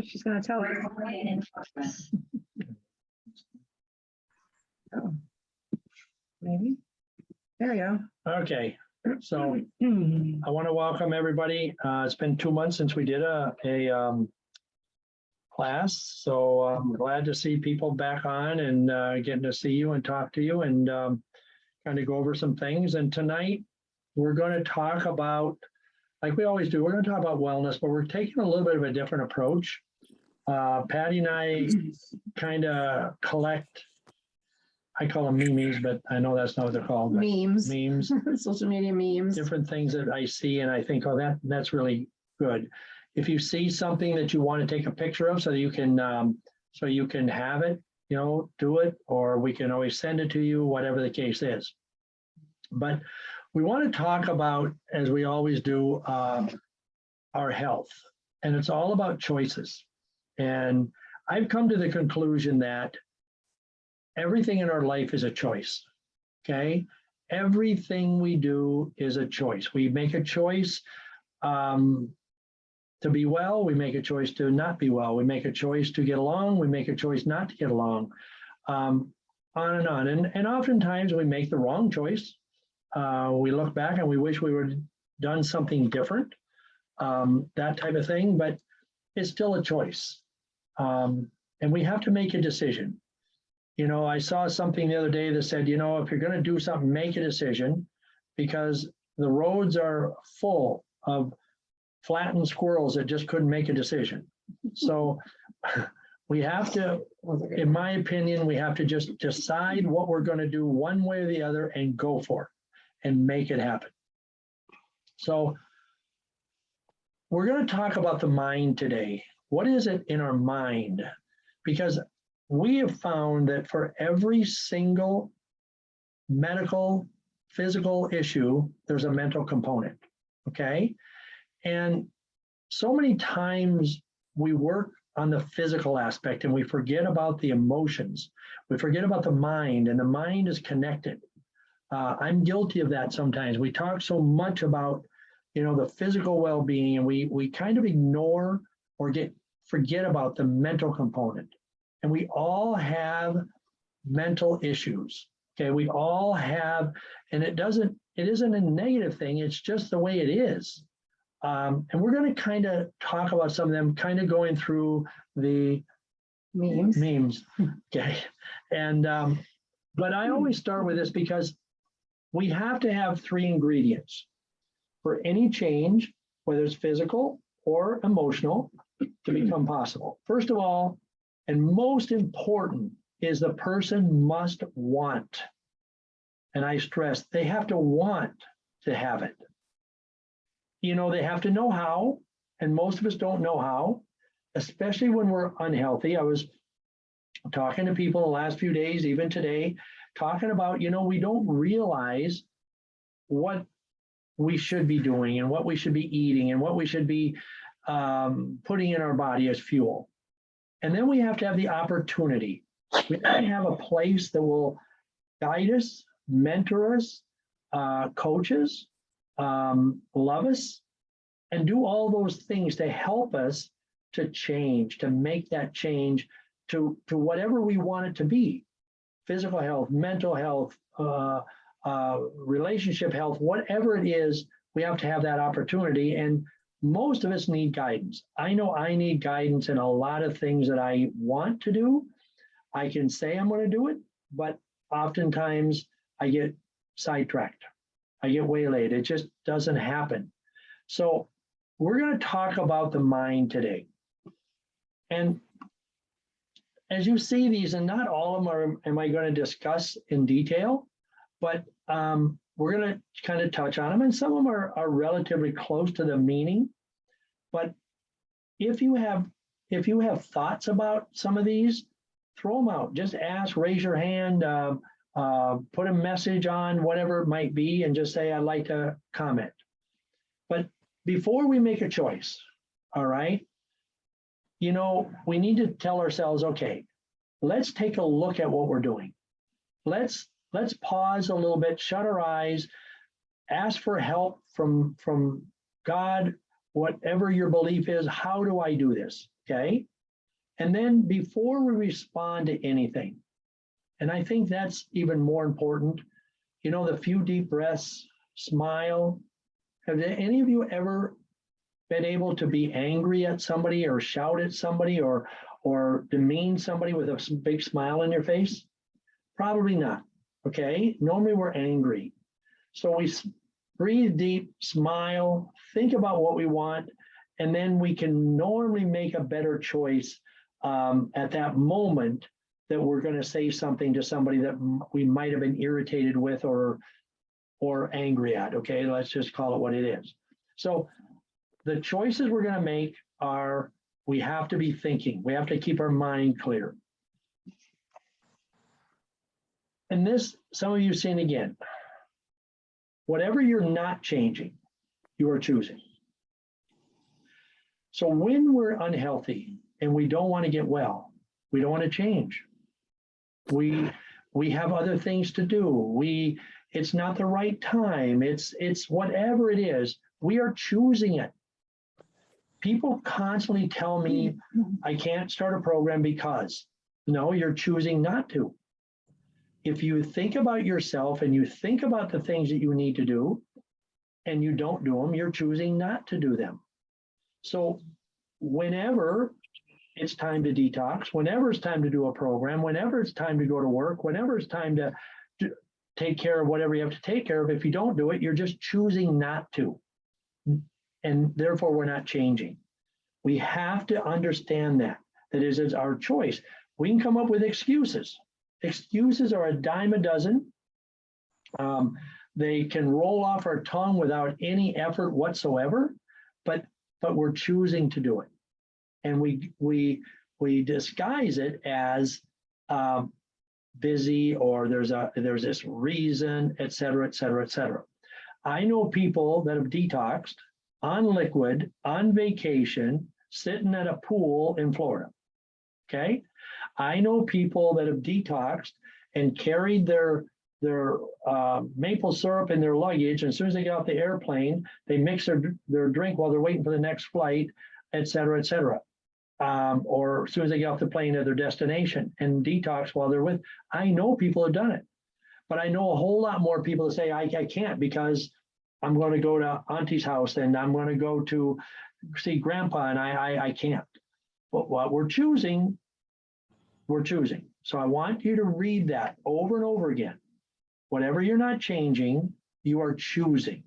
She's gonna tell us. Oh, maybe. There you Okay, so go. I want to welcome everybody. It's been 2 months since we did a class, so I'm glad to see people back on and getting to see you and talk to you and kind of go over some things. And tonight, we're going to talk about, like we always do, we're going to talk about wellness, but we're taking a little bit of a different approach. Patty and I kind of collect, I call them memes, but I know that's not what they're called. but Memes, Memes, social media memes. different things that I see and I think, oh, that's really good. If you see something that you want to take a picture of so that you can have it, do it, or we can always send it to you, whatever the case is. But we want to talk about, as we always do, our health, and it's all about choices. And I've come to the conclusion that everything in our life is a choice. Okay. Everything we do is a choice. We make a choice to be well. We make a choice to not be well. We make a choice to get along. We make a choice not to get along. On and on. And oftentimes we make the wrong choice. We look back and we wish we would have done something different, that type of thing, but it's still a choice. And we have to make a decision. I saw something the other day that said, if you're going to do something, make a decision, because the roads are full of flattened squirrels that just couldn't make a decision. So we have to, in my opinion, we have to just decide what we're going to do one way or the other and go for it and make it happen. So we're going to talk about the mind today. What is it in our mind? Because we have found that for every single medical, physical issue, there's a mental component, okay? And so many times we work on the physical aspect and we forget about the emotions. We forget about the mind, and the mind is connected. I'm guilty of that sometimes. We talk so much about, the physical well-being, and we kind of ignore or forget about the mental component. And we all have mental issues. Okay, we all have, and it isn't a negative thing, it's just the way it is. And we're going to kind of talk about some of them, kind of going through the memes. Okay. And but I always start with this because we have to have 3 ingredients for any change, whether it's physical or emotional, to become possible. First of all, and most important, is the person must want. And I stress, they have to want to have it. They have to know how, and most of us don't know how, especially when we're unhealthy. I was talking to people the last few days, even today, talking about, we don't realize what we should be doing and what we should be eating and what we should be putting in our body as fuel. And then we have to have the opportunity. We have to have a place that will guide us, mentor us, coach us, love us, and do all those things to help us to change, to make that change to whatever we want it to be. Physical health, mental health, relationship health, whatever it is, we have to have that opportunity. And most of us need guidance. I know I need guidance in a lot of things that I want to do. I can say I'm going to do it, but oftentimes I get sidetracked. I get waylaid. It just doesn't happen. So we're going to talk about the mind today. And as you see these, and not all of them am I going to discuss in detail, but we're going to kind of touch on them, and some of them are relatively close to the meaning. But if you have thoughts about some of these, throw them out. Just ask, raise your hand, put a message on, whatever it might be, and just say, I'd like to comment. But before we make a choice, all right, we need to tell ourselves, okay, let's take a look at what we're doing. Let's pause a little bit, shut our eyes, ask for help from God, whatever your belief is. How do I do this? okay? And then before we respond to anything, and I think that's even more important, you know, the few deep breaths, smile. Have any of you ever been able to be angry at somebody or shout at somebody or demean somebody with a big smile on your face? Probably not, okay? Normally we're angry. So we breathe deep, smile, think about what we want, and then we can normally make a better choice at that moment that we're going to say something to somebody that we might have been irritated with or angry at, okay? Let's just call it what it is. So the choices we're going to make are, we have to be thinking. We have to keep our mind clear. And this, some of you have seen again, whatever you're not changing, you are choosing. So when we're unhealthy and we don't want to get well, we don't want to change. We have other things to do. It's not the right time. It's whatever it is, we are choosing it. People constantly tell me, I can't start a program because. No, you're choosing not to. If you think about yourself and you think about the things that you need to do and you don't do them, you're choosing not to do them. So whenever it's time to detox, whenever it's time to do a program, whenever it's time to go to work, whenever it's time to take care of whatever you have to take care of, if you don't do it, you're just choosing not to. And therefore, we're not changing. We have to understand that is our choice. We can come up with excuses. Excuses are a dime a dozen. They can roll off our tongue without any effort whatsoever, but we're choosing to do it. And we disguise it as busy, or there's this reason, et cetera, et cetera, et cetera. I know people that have detoxed on liquid, on vacation, sitting at a pool in Florida. Okay. I know people that have detoxed and carried their maple syrup in their luggage. And as soon as they get off the airplane, they mix their drink while they're waiting for the next flight, et cetera, et cetera. Or as soon as they get off the plane at their destination and detox while they're with. I know people have done it, but I know a whole lot more people that say, I can't because I'm going to go to Auntie's house and I'm going to go to see Grandpa and I can't. But what we're choosing. So I want you to read that over and over again. Whatever you're not changing, you are choosing.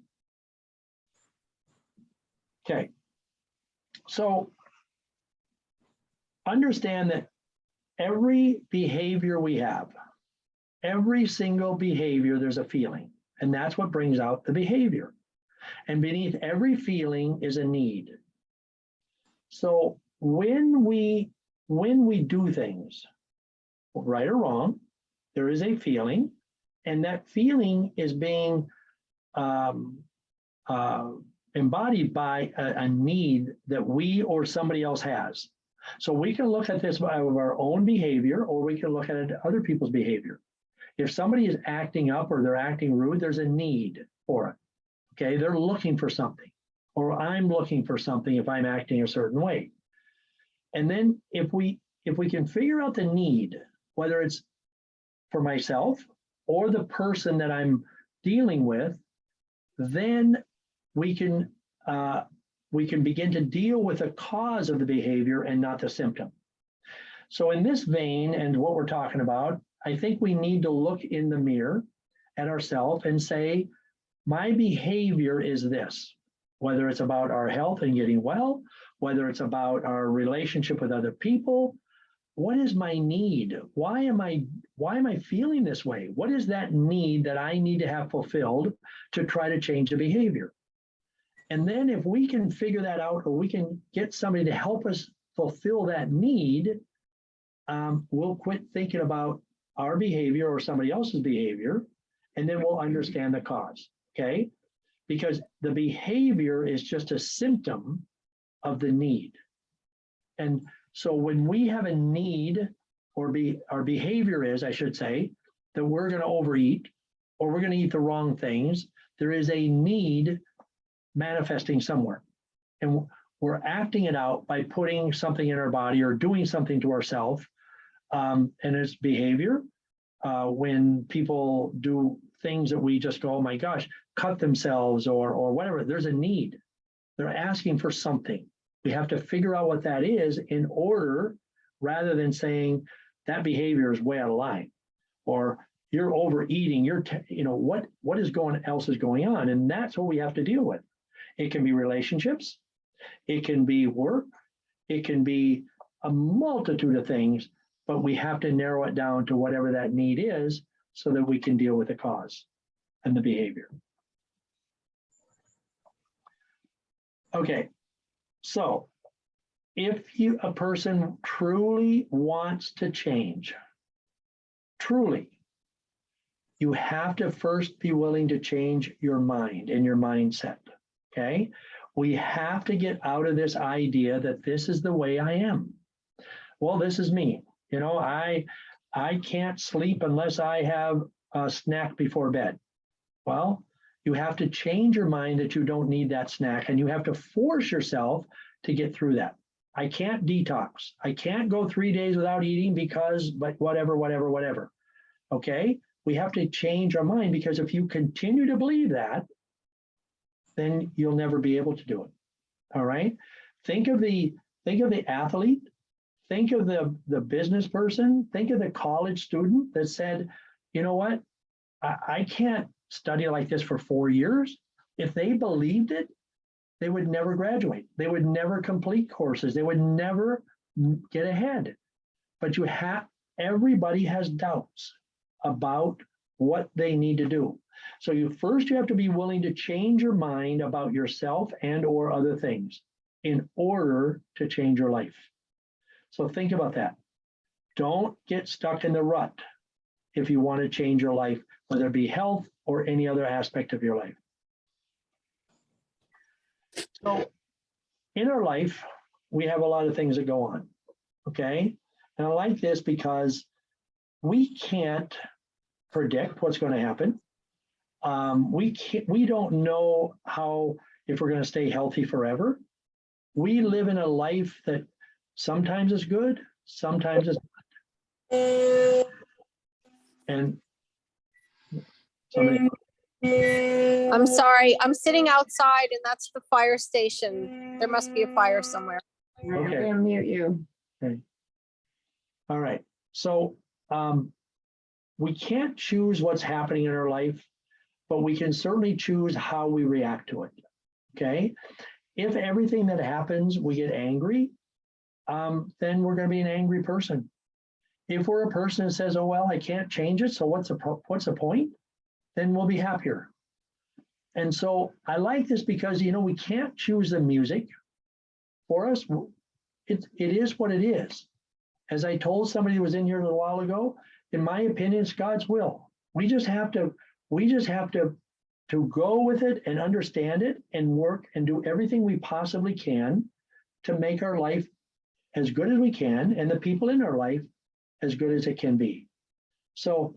Okay. So understand that every behavior we have, every single behavior, there's a feeling, and that's what brings out the behavior. And beneath every feeling is a need. So when we do things, right or wrong, there is a feeling, and that feeling is being embodied by a need that we or somebody else has. So we can look at this by our own behavior, or we can look at it other people's behavior. If somebody is acting up or they're acting rude, there's a need for it. Okay, they're looking for something, or I'm looking for something if I'm acting a certain way. And then if we can figure out the need, whether it's for myself or the person that I'm dealing with, then we can begin to deal with the cause of the behavior and not the symptom. So in this vein, and what we're talking about, I think we need to look in the mirror at ourselves and say, my behavior is this, whether it's about our health and getting well, whether it's about our relationship with other people. What is my need? Why am I feeling this way? What is that need that I need to have fulfilled to try to change the behavior? And then if we can figure that out, or we can get somebody to help us fulfill that need, we'll quit thinking about our behavior or somebody else's behavior, and then we'll understand the cause, okay? Because the behavior is just a symptom of the need. And so when we have a need, or our behavior is, I should say, that we're going to overeat, or we're going to eat the wrong things, there is a need manifesting somewhere. And we're acting it out by putting something in our body or doing something to ourselves. And it's behavior. When people do things that we just go, oh my gosh, cut themselves or whatever, there's a need. They're asking for something. We have to figure out what that is in order, rather than saying that behavior is way out of line, or you're overeating, what else is going on? And that's what we have to deal with. It can be relationships, it can be work, it can be a multitude of things, but we have to narrow it down to whatever that need is so that we can deal with the cause and the behavior. Okay, so if a person truly wants to change, truly, you have to first be willing to change your mind and your mindset, okay? We have to get out of this idea that this is the way I am. Well, this is me. I can't sleep unless I have a snack before bed. Well, you have to change your mind that you don't need that snack, and you have to force yourself to get through that. I can't detox. I can't go 3 days without eating but whatever. Okay? We have to change our mind, because if you continue to believe that, then you'll never be able to do it. All right? Think of the athlete, think of the business person, think of the college student that said, you know what? I can't study like this for 4 years. If they believed it, they would never graduate. They would never complete courses. They would never get ahead. But everybody has doubts about what they need to do. So you have to be willing to change your mind about yourself and or other things in order to change your life. So think about that. Don't get stuck in the rut if you want to change your life, whether it be health or any other aspect of your life. So in our life, we have a lot of things that go on, okay? And I like this because we can't predict what's going to happen. We don't know if we're going to stay healthy forever. We live in a life that sometimes is good, sometimes is bad. And somebody. I'm sorry, I'm sitting outside and that's the fire station. There must be a fire somewhere. Okay. I'll mute you. Okay. All right. So we can't choose what's happening in our life, but we can certainly choose how we react to it. Okay. If everything that happens, we get angry, then we're going to be an angry person. If we're a person that says, oh, well, I can't change it, so what's the point? Then we'll be happier. And so I like this because, we can't choose the music for us. It is what it is. As I told somebody who was in here a little while ago, in my opinion, it's God's will. We just have to go with it and understand it and work and do everything we possibly can to make our life as good as we can and the people in our life as good as it can be. So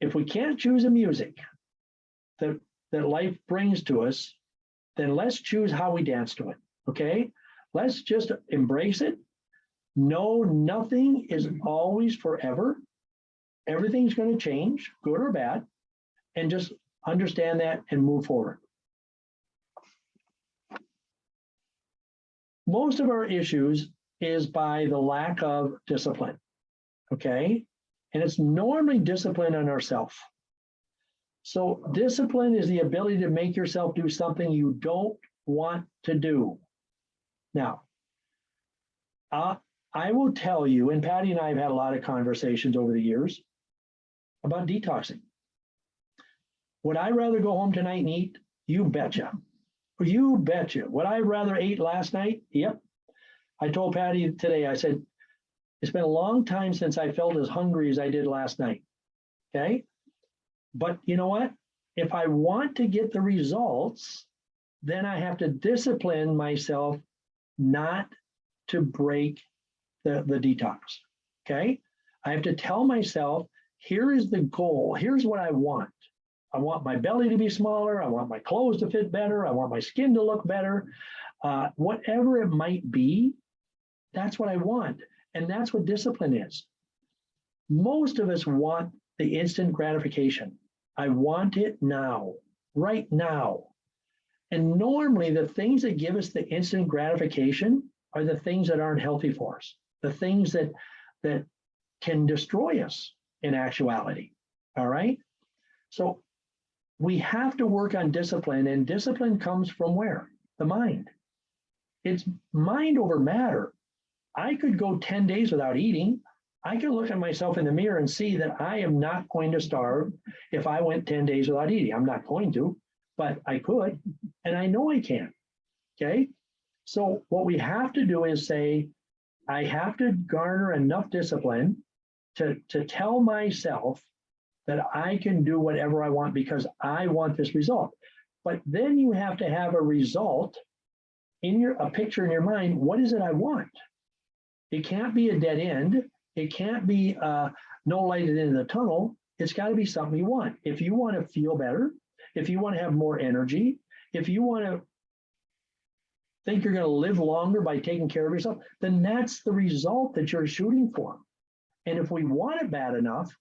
if we can't choose the music that life brings to us, then let's choose how we dance to it, okay? Let's just embrace it. No, nothing is always forever. Everything's going to change, good or bad, and just understand that and move forward. Most of our issues is by the lack of discipline, okay? And it's normally discipline on ourselves. So discipline is the ability to make yourself do something you don't want to do. Now, I will tell you, and Patty and I have had a lot of conversations over the years about detoxing. Would I rather go home tonight and eat? You betcha. You betcha. Would I rather ate last night? Yep. I told Patty today, I said, it's been a long time since I felt as hungry as I did last night. Okay. But you know what? If I want to get the results, then I have to discipline myself not to break the detox. Okay. I have to tell myself, here is the goal. Here's what I want. I want my belly to be smaller. I want my clothes to fit better. I want my skin to look better. whatever it might be, that's what I want. And that's what discipline is. Most of us want the instant gratification. I want it now, right now. And normally the things that give us the instant gratification are the things that aren't healthy for us, the things that can destroy us in actuality. All right. So we have to work on discipline, and discipline comes from where? The mind. It's mind over matter. I could go 10 days without eating. I can look at myself in the mirror and see that I am not going to starve if I went 10 days without eating. I'm not going to, but I could, and I know I can. Okay. So what we have to do is say, I have to garner enough discipline to tell myself that I can do whatever I want because I want this result. But then you have to have a result in a picture in your mind. What is it I want? It can't be a dead end. It can't be no light at the end of the tunnel. It's got to be something you want. If you want to feel better, if you want to have more energy, if you want to think you're going to live longer by taking care of yourself, then that's the result that you're shooting for. And if we want it bad enough,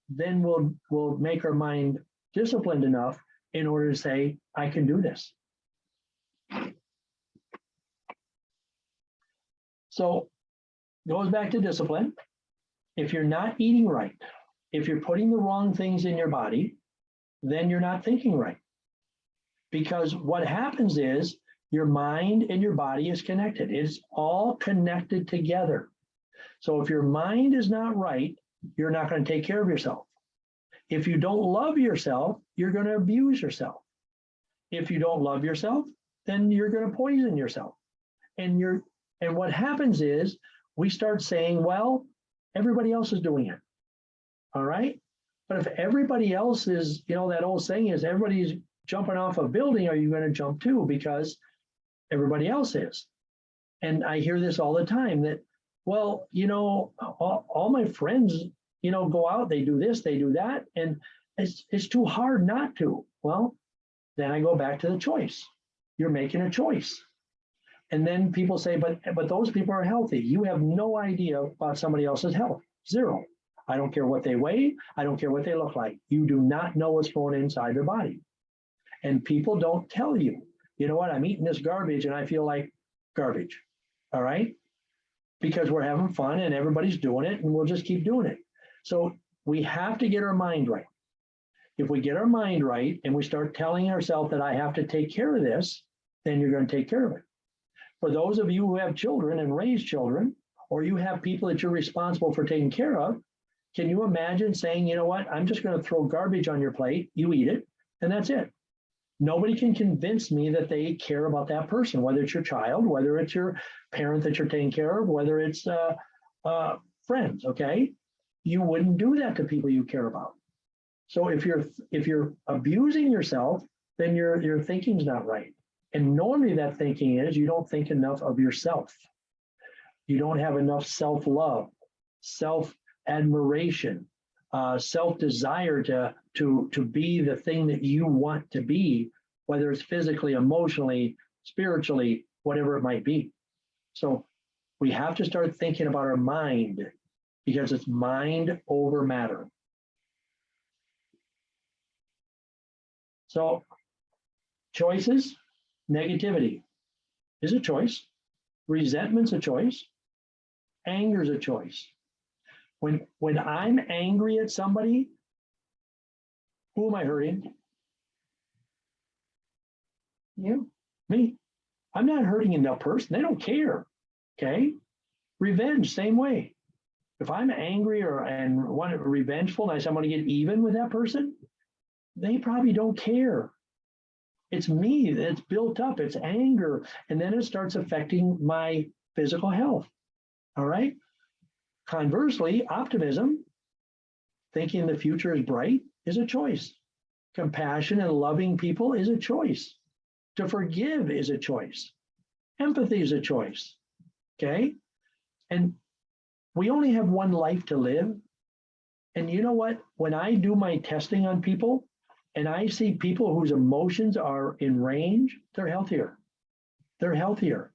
then we'll make our mind disciplined enough in order to say, I can do this. So it goes back to discipline. If you're not eating right, if you're putting the wrong things in your body, then you're not thinking right. Because what happens is your mind and your body is connected. It's all connected together. So if your mind is not right, you're not going to take care of yourself. If you don't love yourself, you're going to abuse yourself. If you don't love yourself, then you're going to poison yourself. And what happens is we start saying, well, everybody else is doing it. All right. But if everybody else is, that old saying is everybody's jumping off a building, are you going to jump too? Because everybody else is. And I hear this all the time that, well, all my friends, go out, they do this, they do that, and it's too hard not to. Well, then I go back to the choice. You're making a choice. And then people say, but those people are healthy. You have no idea about somebody else's health. Zero. I don't care what they weigh. I don't care what they look like. You do not know what's going inside their body. And people don't tell you, you know what, I'm eating this garbage and I feel like garbage. All right? Because we're having fun and everybody's doing it and we'll just keep doing it. So we have to get our mind right. If we get our mind right and we start telling ourselves that I have to take care of this, then you're going to take care of it. For those of you who have children and raise children, or you have people that you're responsible for taking care of, can you imagine saying, you know what, I'm just going to throw garbage on your plate, you eat it, and that's it. Nobody can convince me that they care about that person, whether it's your child, whether it's your parent that you're taking care of, whether it's friends, okay? You wouldn't do that to people you care about. So if you're abusing yourself, then your thinking's not right. And normally that thinking is you don't think enough of yourself. You don't have enough self-love, self-admiration, self-desire to be the thing that you want to be, whether it's physically, emotionally, spiritually, whatever it might be. So we have to start thinking about our mind because it's mind over matter. So choices, negativity is a choice. Resentment's a choice. Anger's a choice. When I'm angry at somebody, who am I hurting? You? Me. I'm not hurting another person. They don't care. Okay. Revenge, same way. If I'm angry and want revengeful and I say I'm going to get even with that person, they probably don't care. It's me that's built up. It's anger. And then it starts affecting my physical health. All right. Conversely, optimism, thinking the future is bright, is a choice. Compassion and loving people is a choice. To forgive is a choice. Empathy is a choice. Okay. And we only have one life to live. And you know what? When I do my testing on people and I see people whose emotions are in range, they're healthier. they're healthier.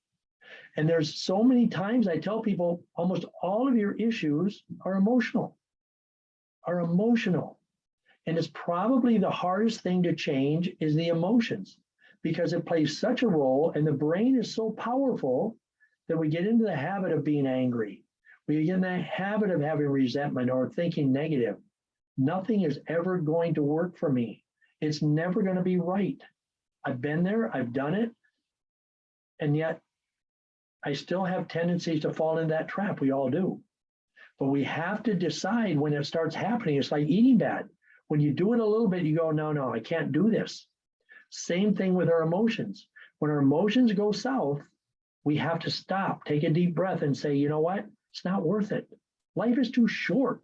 And there's so many times I tell people almost all of your issues are emotional. And it's probably the hardest thing to change is the emotions, because it plays such a role, and the brain is so powerful that we get into the habit of being angry. We get in the habit of having resentment or thinking negative. Nothing is ever going to work for me. It's never going to be right. I've been there, I've done it, and yet I still have tendencies to fall into that trap. We all do. But we have to decide when it starts happening. It's like eating bad. When you do it a little bit, you go, no, I can't do this. Same thing with our emotions. When our emotions go south, we have to stop, take a deep breath and say, you know what? It's not worth it. Life is too short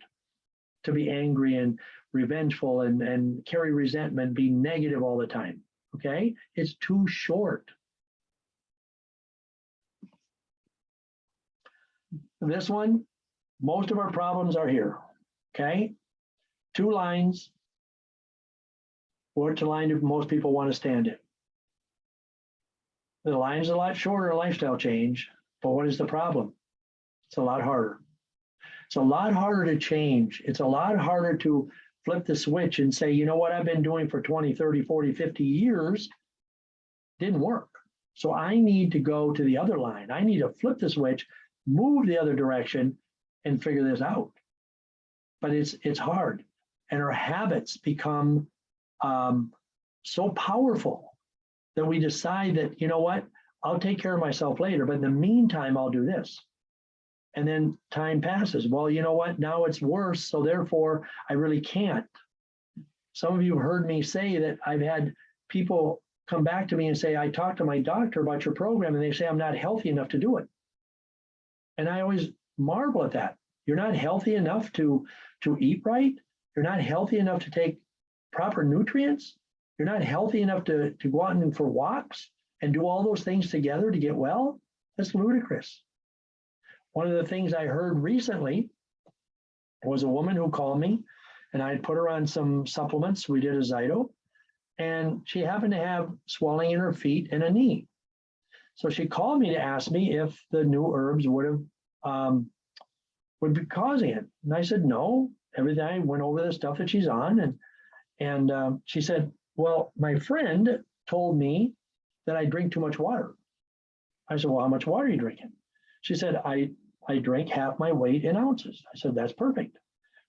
to be angry and revengeful and carry resentment, be negative all the time. Okay? It's too short. This one, most of our problems are here. Okay? 2 lines. Which line do most people want to stand in? The line's a lot shorter, lifestyle change, but what is the problem? It's a lot harder. It's a lot harder to change. It's a lot harder to flip the switch and say, you know what I've been doing for 20, 30, 40, 50 years didn't work. So I need to go to the other line. I need to flip the switch, move the other direction, and figure this out. But it's hard. And our habits become so powerful that we decide that, you know what, I'll take care of myself later, but in the meantime, I'll do this. And then time passes. Well, you know what, now it's worse, so therefore I really can't. Some of you have heard me say that I've had people come back to me and say, I talked to my doctor about your program, and they say I'm not healthy enough to do it. And I always marvel at that. You're not healthy enough to eat right. You're not healthy enough to take proper nutrients. You're not healthy enough to go out and for walks and do all those things together to get well. That's ludicrous. One of the things I heard recently was a woman who called me, and I had put her on some supplements. We did a Zyto, and she happened to have swelling in her feet and a knee. So she called me to ask me if the new herbs would be causing it. And I said, no. Everything, I went over the stuff that she's on, and she said, well, my friend told me that I drink too much water. I said, well, how much water are you drinking? She said, I drink half my weight in ounces. I said, that's perfect.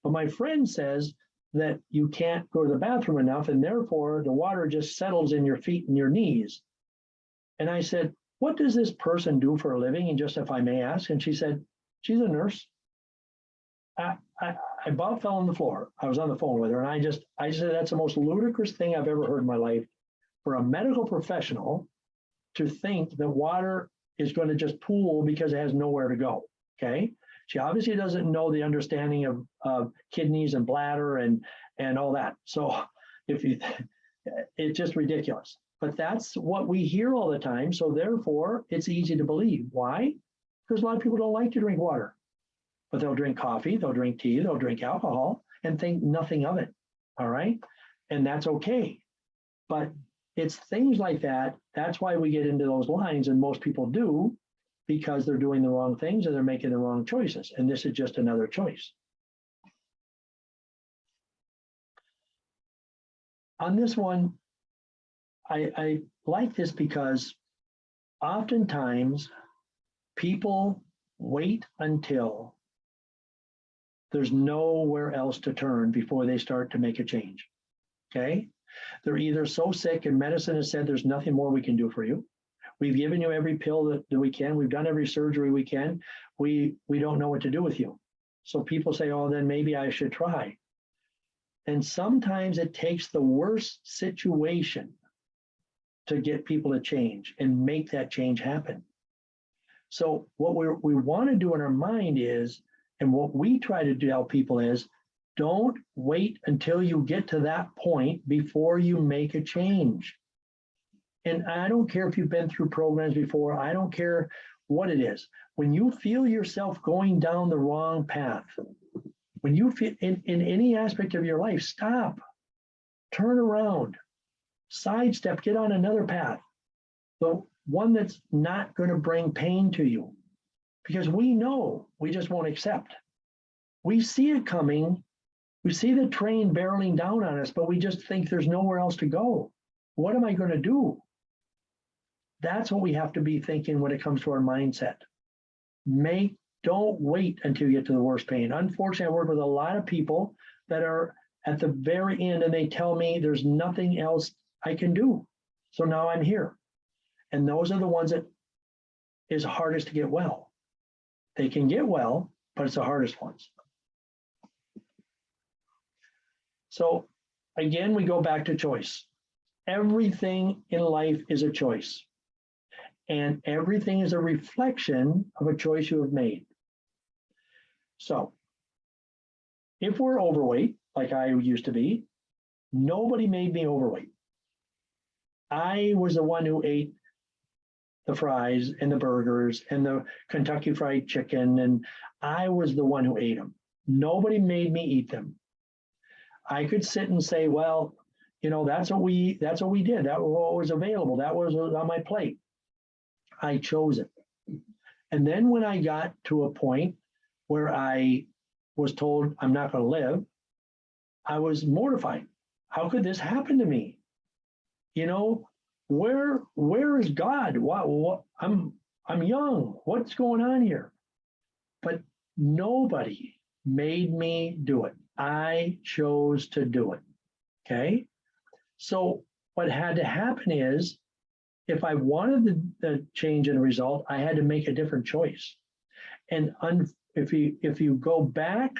But my friend says that you can't go to the bathroom enough, and therefore the water just settles in your feet and your knees. And I said, what does this person do for a living? And just if I may ask, and she said, she's a nurse. I about fell on the floor. I was on the phone with her, and I said, that's the most ludicrous thing I've ever heard in my life, for a medical professional to think that water is going to just pool because it has nowhere to go. Okay. She obviously doesn't know the understanding of kidneys and bladder and all that. So it's just ridiculous. But that's what we hear all the time. So therefore, it's easy to believe. Why? Because a lot of people don't like to drink water. But they'll drink coffee, they'll drink tea, they'll drink alcohol and think nothing of it. All right. And that's okay. But it's things like that. That's why we get into those lines. And most people do, because they're doing the wrong things and they're making the wrong choices. And this is just another choice. On this one, I like this because oftentimes people wait until there's nowhere else to turn before they start to make a change. Okay? They're either so sick and medicine has said there's nothing more we can do for you. We've given you every pill that we can. We've done every surgery we can. We don't know what to do with you. So people say, oh, then maybe I should try. And sometimes it takes the worst situation to get people to change and make that change happen. So what we want to do in our mind is, and what we try to tell people is, don't wait until you get to that point before you make a change. And I don't care if you've been through programs before. I don't care what it is. When you feel yourself going down the wrong path, when you feel in any aspect of your life, stop, turn around, sidestep, get on another path. one that's not going to bring pain to you. Because we know, we just won't accept. We see it coming. We see the train barreling down on us, but we just think there's nowhere else to go. What am I going to do? That's what we have to be thinking when it comes to our mindset. Don't wait until you get to the worst pain. Unfortunately, I work with a lot of people that are at the very end and they tell me there's nothing else I can do. So now I'm here. And those are the ones that is hardest to get well. They can get well, but it's the hardest ones. So again, we go back to choice. Everything in life is a choice. And everything is a reflection of a choice you have made. So if we're overweight, like I used to be, nobody made me overweight. I was the one who ate the fries and the burgers and the Kentucky Fried Chicken, and I was the one who ate them. Nobody made me eat them. I could sit and say, well, you know, that's what we did. That was what was available. That was on my plate. I chose it. And then when I got to a point where I was told I'm not going to live, I was mortified. How could this happen to me? You know, where is God? What I'm young. What's going on here? But nobody made me do it. I chose to do it. Okay. So what had to happen is, if I wanted the change in result, I had to make a different choice. And if you go back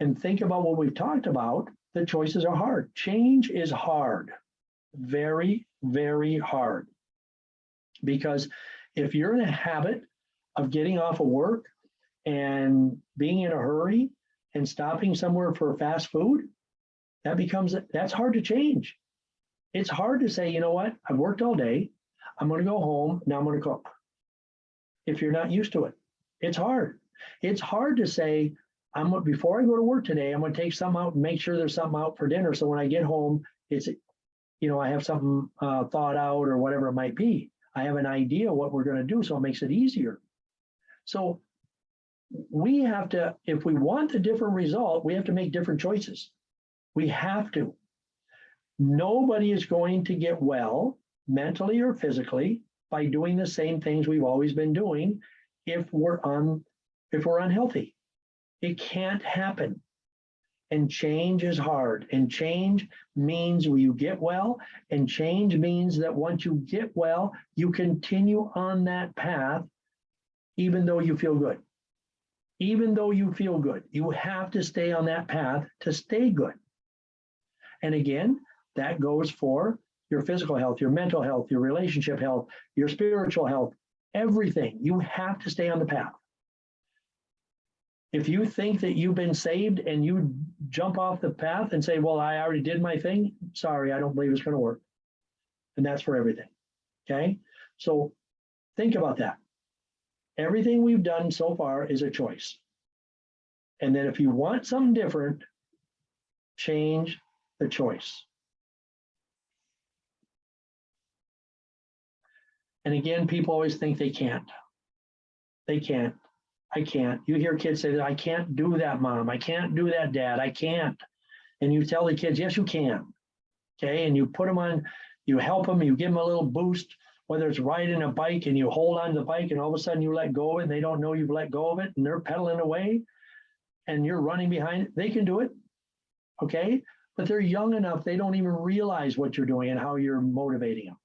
and think about what we've talked about, the choices are hard. Change is hard. Very, very hard. Because if you're in a habit of getting off of work and being in a hurry and stopping somewhere for fast food, that's hard to change. It's hard to say, you know what, I've worked all day. I'm going to go home. Now I'm going to cook. If you're not used to it, it's hard. It's hard to say, before I go to work today, I'm going to take something out and make sure there's something out for dinner. So when I get home, it's, you know, I have something thought out or whatever it might be. I have an idea what we're going to do, so it makes it easier. So we have to, if we want a different result, we have to make different choices. We have to. Nobody is going to get well, mentally or physically, by doing the same things we've always been doing if we're unhealthy. It can't happen. And change is hard. And change means you get well. And change means that once you get well, you continue on that path, even though you feel good. Even though you feel good, you have to stay on that path to stay good. And again, that goes for your physical health, your mental health, your relationship health, your spiritual health, everything. You have to stay on the path. If you think that you've been saved and you jump off the path and say, well, I already did my thing, sorry, I don't believe it's going to work. And that's for everything. Okay? So think about that. Everything we've done so far is a choice. And then if you want something different, change the choice. And again, people always think they can't. They can't. I can't. You hear kids say that, I can't do that, Mom. I can't do that, Dad. I can't. And you tell the kids, yes, you can. Okay. And you put them on, you help them, you give them a little boost, whether it's riding a bike and you hold on to the bike and all of a sudden you let go of it and they don't know you've let go of it and they're pedaling away and you're running behind it. They can do it. Okay. But they're young enough, they don't even realize what you're doing and how you're motivating them.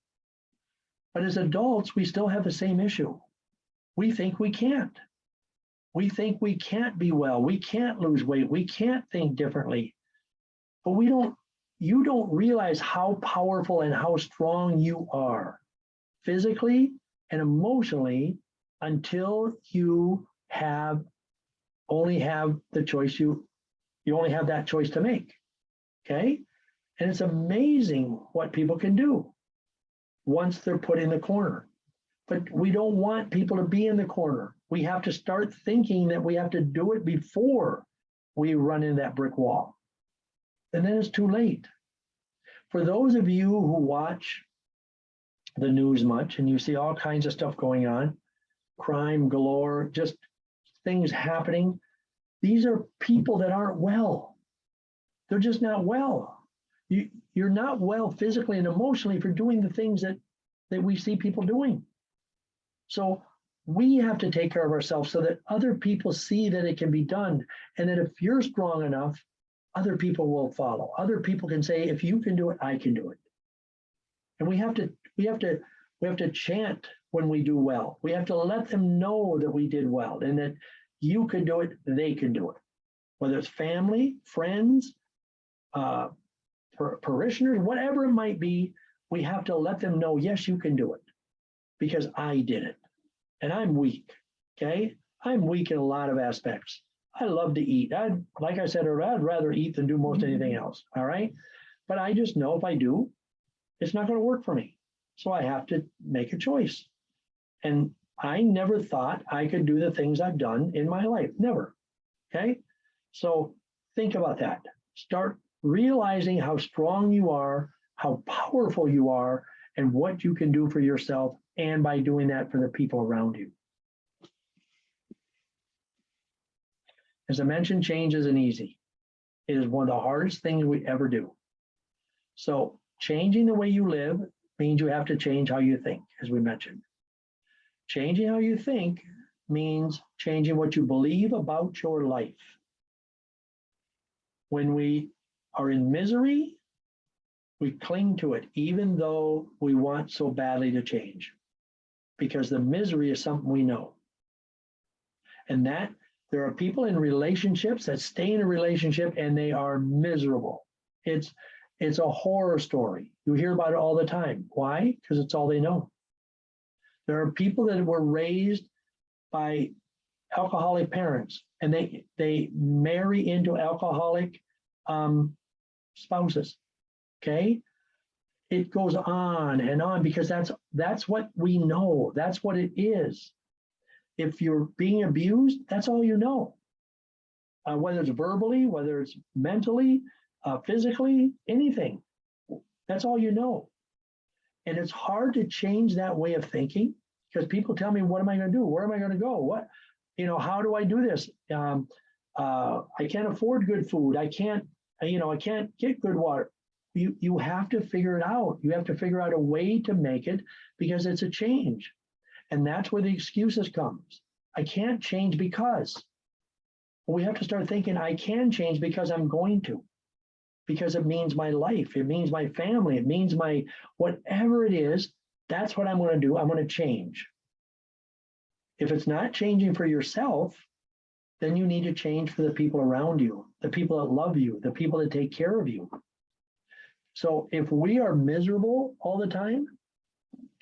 But as adults, we still have the same issue. We think we can't. We think we can't be well. We can't lose weight. We can't think differently. But you don't realize how powerful and how strong you are physically and emotionally until you only have the choice, you only have that choice to make. Okay? And it's amazing what people can do once they're put in the corner. But we don't want people to be in the corner. We have to start thinking that we have to do it before we run into that brick wall. And then it's too late. For those of you who watch the news much, and you see all kinds of stuff going on, crime galore, just things happening. These are people that aren't well. They're just not well. You're not well physically and emotionally for doing the things that we see people doing. So we have to take care of ourselves so that other people see that it can be done. And that if you're strong enough, other people will follow. Other people can say, if you can do it, I can do it. And we have to chant when we do well. We have to let them know that we did well and that you can do it, they can do it. Whether it's family, friends, parishioners, whatever it might be, we have to let them know, yes, you can do it because I did it. And I'm weak, okay? I'm weak in a lot of aspects. I love to eat. Like I said earlier, I'd rather eat than do most anything else, all right? But I just know if I do, it's not going to work for me. So I have to make a choice. And I never thought I could do the things I've done in my life, never, okay? So think about that. Start realizing how strong you are, how powerful you are, and what you can do for yourself, and by doing that for the people around you. As I mentioned, change isn't easy. It is one of the hardest things we ever do. So changing the way you live means you have to change how you think, as we mentioned. Changing how you think means changing what you believe about your life. When we are in misery, we cling to it, even though we want so badly to change, because the misery is something we know. And that there are people in relationships that stay in a relationship and they are miserable. It's a horror story. You hear about it all the time. Why? Because it's all they know. There are people that were raised by alcoholic parents and they marry into alcoholic spouses. Okay, it goes on and on because that's what we know. That's what it is. If you're being abused, that's all you know. Whether it's verbally, whether it's mentally, physically, anything, that's all you know. And it's hard to change that way of thinking because people tell me, what am I going to do? Where am I going to go? What, how do I do this? I can't afford good food. I can't get good water. You have to figure it out. You have to figure out a way to make it because it's a change. And that's where the excuses comes. I can't change because. Well, we have to start thinking I can change because I'm going to. Because it means my life, it means my family, it means my whatever it is, that's what I'm going to do. I'm going to change. If it's not changing for yourself, then you need to change for the people around you, the people that love you, the people that take care of you. So if we are miserable all the time,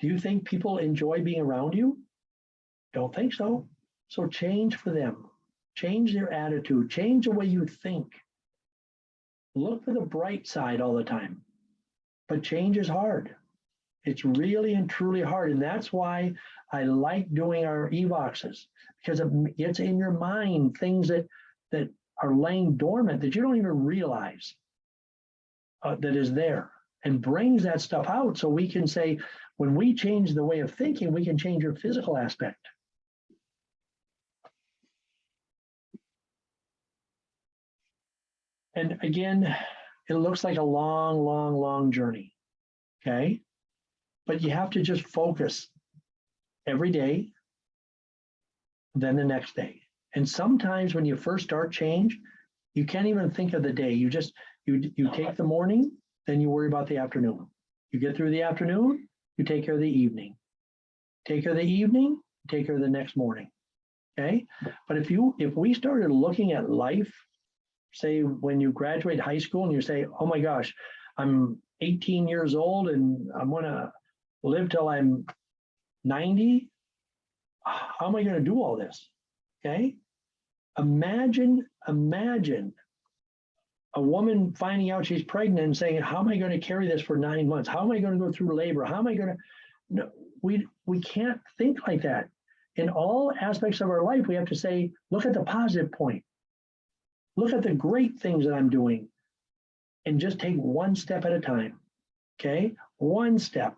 do you think people enjoy being around you? Don't think so. So change for them. Change their attitude. Change the way you think. Look for the bright side all the time. But change is hard. It's really and truly hard. And that's why I like doing our eVoxes, because it gets in your mind things that are laying dormant that you don't even realize that is there, and brings that stuff out so we can say, when we change the way of thinking, we can change your physical aspect. And again, it looks like a long, long, long journey, okay? But you have to just focus every day, then the next day. And sometimes when you first start change, you can't even think of the day. You take the morning, then you worry about the afternoon. You get through the afternoon, you take care of the evening. Take care of the evening, take care of the next morning, okay? But if we started looking at life, say when you graduate high school and you say, oh my gosh, I'm 18 years old and I'm gonna live till I'm 90, how am I gonna do all this, okay? Imagine a woman finding out she's pregnant and saying, how am I gonna carry this for 9 months? How am I gonna go through labor? How am I gonna, no, we can't think like that. In all aspects of our life, we have to say, look at the positive point. Look at the great things that I'm doing and just take one step at a time, okay? One step.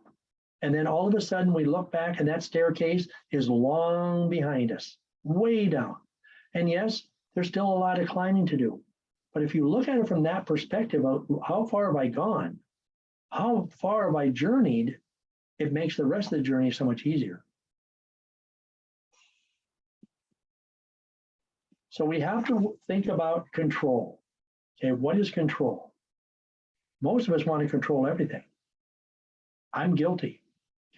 And then all of a sudden we look back and that staircase is long behind us, way down. And yes, there's still a lot of climbing to do. But if you look at it from that perspective of how far have I gone? How far have I journeyed? It makes the rest of the journey so much easier. So we have to think about control. Okay, what is control? Most of us want to control everything. I'm guilty.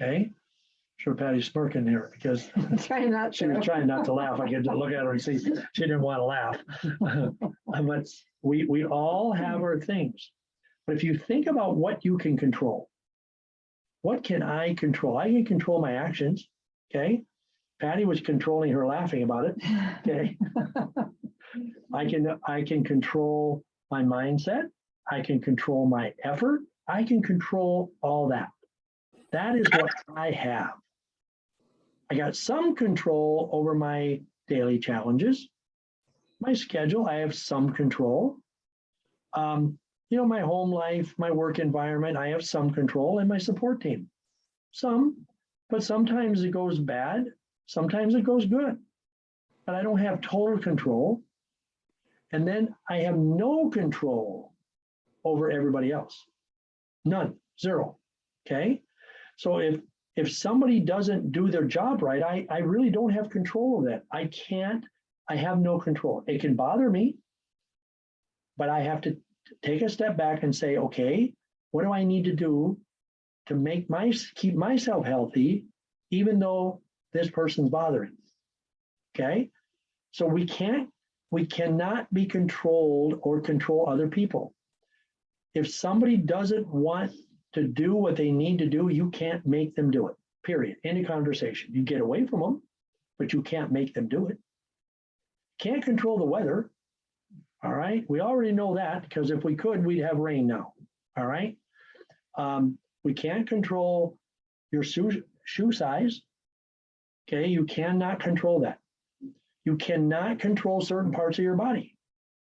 Okay. Sure, Patty's smirking here because I'm trying not she was to. trying not to laugh. I could look at her and see she didn't want to laugh. But we all have our things. But if you think about what you can control, what can I control? I can control my actions. Okay. Patty was controlling her laughing about it. Okay. I can control my mindset. I can control my effort. I can control all that. That is what I have. I got some control over my daily challenges, my schedule. I have some control. My home life, my work environment, I have some control, and my support team. Some, but sometimes it goes bad. Sometimes it goes good, but I don't have total control. And then I have no control over everybody else. None, zero. Okay. So if somebody doesn't do their job right, I really don't have control of that. I have no control. It can bother me, but I have to take a step back and say, okay, what do I need to do to keep myself healthy, even though this person's bothering? Okay. So we cannot be controlled or control other people. If somebody doesn't want to do what they need to do, you can't make them do it, period. End of conversation. You get away from them, but you can't make them do it. Can't control the weather. All right. We already know that because if we could, we'd have rain now. All right. We can't control your shoe size. Okay. You cannot control that. You cannot control certain parts of your body.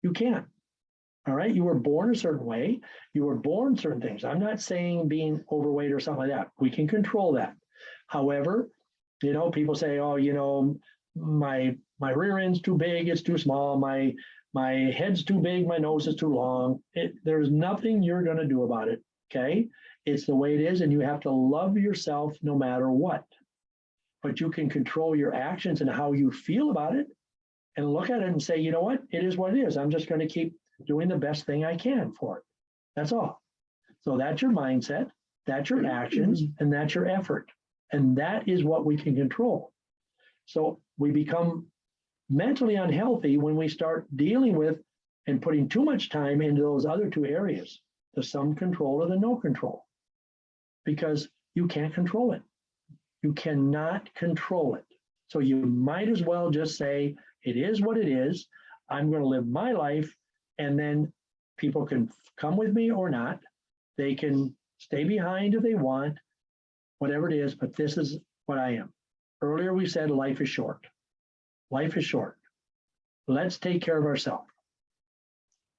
You can't. All right. You were born a certain way. You were born certain things. I'm not saying being overweight or something like that. We can control that. However, people say, oh, my rear end's too big, it's too small. My head's too big, my nose is too long. There's nothing you're going to do about it. Okay. It's the way it is. And you have to love yourself no matter what. But you can control your actions and how you feel about it and look at it and say, you know what? It is what it is. I'm just going to keep doing the best thing I can for it. That's all. So that's your mindset, that's your actions, and that's your effort. And that is what we can control. So we become mentally unhealthy when we start dealing with and putting too much time into those other two areas, the some control or the no control, because you can't control it. You cannot control it. So you might as well just say, it is what it is. I'm going to live my life. And then people can come with me or not. They can stay behind if they want, whatever it is, but this is what I am. Earlier we said life is short. Life is short. Let's take care of ourselves.